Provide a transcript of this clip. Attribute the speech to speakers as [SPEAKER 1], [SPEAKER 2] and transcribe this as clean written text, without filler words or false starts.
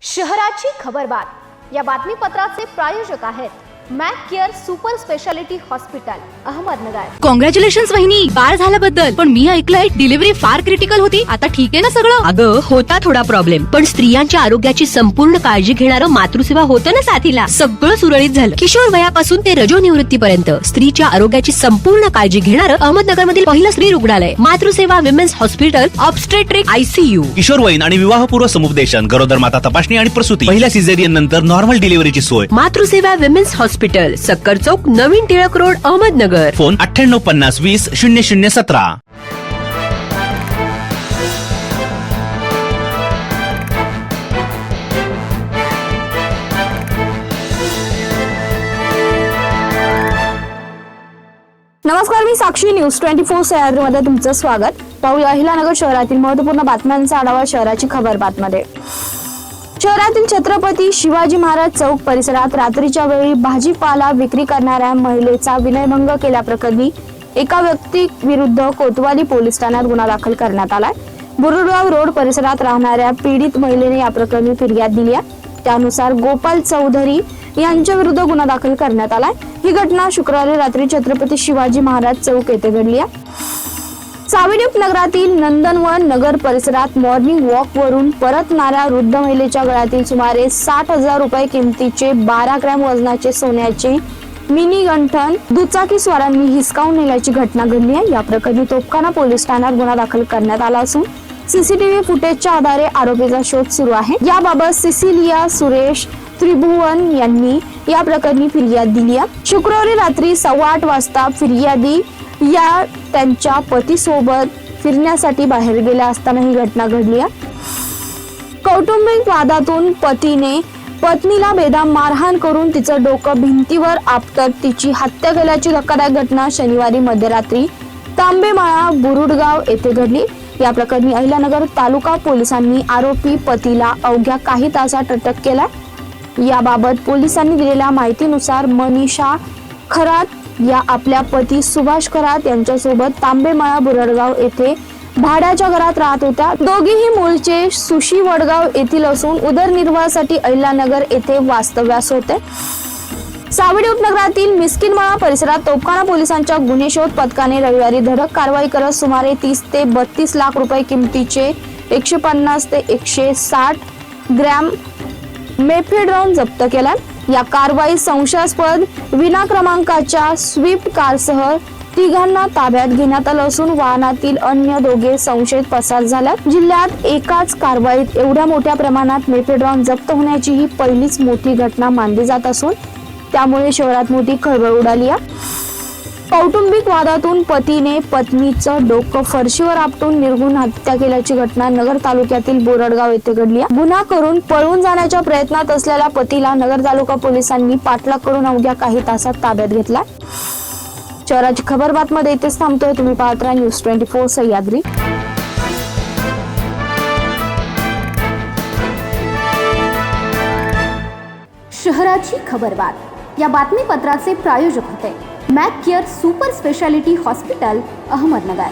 [SPEAKER 1] शहराची खबरबात या बातमीपत्राचे प्रायोजक आहेत Mac care super speciality hospital Ahmednagar.
[SPEAKER 2] Congratulations वहिनी, बाळ झाल्याबद्दल। पण मी ऐकलंय डिलिव्हरी फार क्रिटिकल होती। आता ठीक आहे ना सगळं?
[SPEAKER 3] अगं होता थोडा प्रॉब्लेम, पण स्त्रियांच्या आरोग्याची संपूर्ण काळजी घेणारं मातृसेवा होतं ना साथीला। सगळं सुरळीत झालं। किशोर वयापासून ते रजोनिवृत्तीपर्यंत स्त्रीच्या आरोग्याची संपूर्ण काळजी घेणारं अहमदनगर मधील पहिलं स्त्री रुग्णालय Matruseva women's hospital obstetric ICU।
[SPEAKER 4] किशोरवयीन आणि विवाहपूर्व समुपदेशन, गरोदर माता तपासणी आणि प्रसूती, पहिल्या सिझेरियन नंतर नॉर्मल डिलिव्हरीची सोय।
[SPEAKER 3] मातृसेवा विमेन्स हॉस्पिटल, सक्कर चौक, नवीन टिळक रोड, अहमदनगर।
[SPEAKER 4] फोन 9850 20 0017।
[SPEAKER 1] नमस्कार, मी साक्षी, न्यूज 24 सह्याद्रीमध्ये तुमचं स्वागत। पाहूया अहिलानगर शहरातील महत्त्वपूर्ण बातम्यांचा आढावा शहराची खबरबातमध्ये। शहरातील छत्रपती शिवाजी महाराज चौक परिसरात रात्रीच्या वेळी भाजीपाला विक्री करणाऱ्या महिलेचा विनयभंग केल्याप्रकरणी एका व्यक्ती विरुद्ध कोतवाली पोलीस ठाण्यात गुन्हा दाखल करण्यात आलाय। बुरुडगाव रोड परिसरात राहणाऱ्या पीडित महिलेने या प्रकरणी फिर्याद दिली आहे। त्यानुसार गोपाल चौधरी यांच्या विरुद्ध गुन्हा दाखल करण्यात आलाय। ही घटना शुक्रवारी रात्री छत्रपती शिवाजी महाराज चौक येथे घडली आहे। साविडी नगरातील नंदनवन नगर परिसरात मॉर्निंग वॉक वरून परतणाऱ्या वृद्ध महिलेच्या गळ्यातील सुमारे 60,000 रुपये किमतीचे 12 ग्रॅम वजनाचे सोन्याचे मिनी गंठण दुचाकी स्वारांनी हिसकावून नेल्याची घटना घडली आहे। या प्रकरणी तोपखाना पोलीस ठाण्यात गुन्हा दाखल करण्यात आला असून CCTV फुटेजच्या आधारे आरोपीचा शोध सुरू आहे। याबाबत सिसिलिया सुरेश त्रिभुवन यांनी या प्रकरणी फिर्याद दिली आहे। शुक्रवारी रात्री 8:15 वाजता फिर्यादी या त्यांच्या पतीसोबत फिरण्यासाठी बाहेर गेल्या असताना ही घटना घडली आहे। कौटुंबिक वादातून पतीने पत्नीला बेदम मारहाण करून तिचं डोकं भिंतीवर आपटत तिची हत्या केल्याची धक्कादायक घटना शनिवारी मध्यरात्री तांबेमाळा बुरुडगाव येथे घडली। या प्रकरणी अहिलानगर तालुका पोलिसांनी आरोपी पतीला अवघ्या काही तासात अटक केला। याबाबत पोलिसांनी दिलेल्या माहितीनुसार मनीषा खरात या आपल्या पती सुभाष खरात यांच्यासोबत तांबेमाळा बुरडगाव येथे भाड्याच्या घरात राहत होत्या। दोघेही मूळचे सुशी वडगाव येथील असून उदरनिर्वाहासाठी अहिलानगर येथे वास्तव्यास होते। साविडी उपनगरातील मिस्किनमाळा परिसरात तोपखाना पोलिसांच्या गुन्हे शोध पथकाने रविवारी धडक कारवाई करत सुमारे 30 ते 32 लाख रुपये किमतीचे 150 ते 160 ग्रॅम मेफेड्रॉन जप्त केला। या कारवाईत संशयास्पद विना क्रमांकाच्या स्विफ्ट कारसह तिघांना ताब्यात घेण्यात आलं असून वाहनातील अन्य दोघे संशयित पसार झाल्यात। जिल्ह्यात एकाच कारवाईत एवढ्या मोठ्या प्रमाणात मेफेड्रॉन जप्त होण्याची ही पहिलीच मोठी घटना मानली जात असून त्यामुळे शहरात मोठी खळबळ उडाली आहे। कौटुंबिक वादातून पतीने पत्नीचं डोकं फरशीवर आपटून निर्घृण हत्या केल्याची घटना नगर तालुक्यातील बोरडगाव येथे घडली आहे। गुन्हा करून पळून जाण्याच्या प्रयत्नात असलेल्या पतीला नगर तालुका पोलिसांनी पाठलाग करून अवघ्या काही तासात ताब्यात घेतला। शहराची खबरबातमध्ये इथेच थांबतोय। तुम्ही पाहत राहा न्यूज 24 सह्याद्री। शहराची खबरबात या बातमीपत्राचे प्रायोजक होते Mac care super speciality hospital Ahmednagar.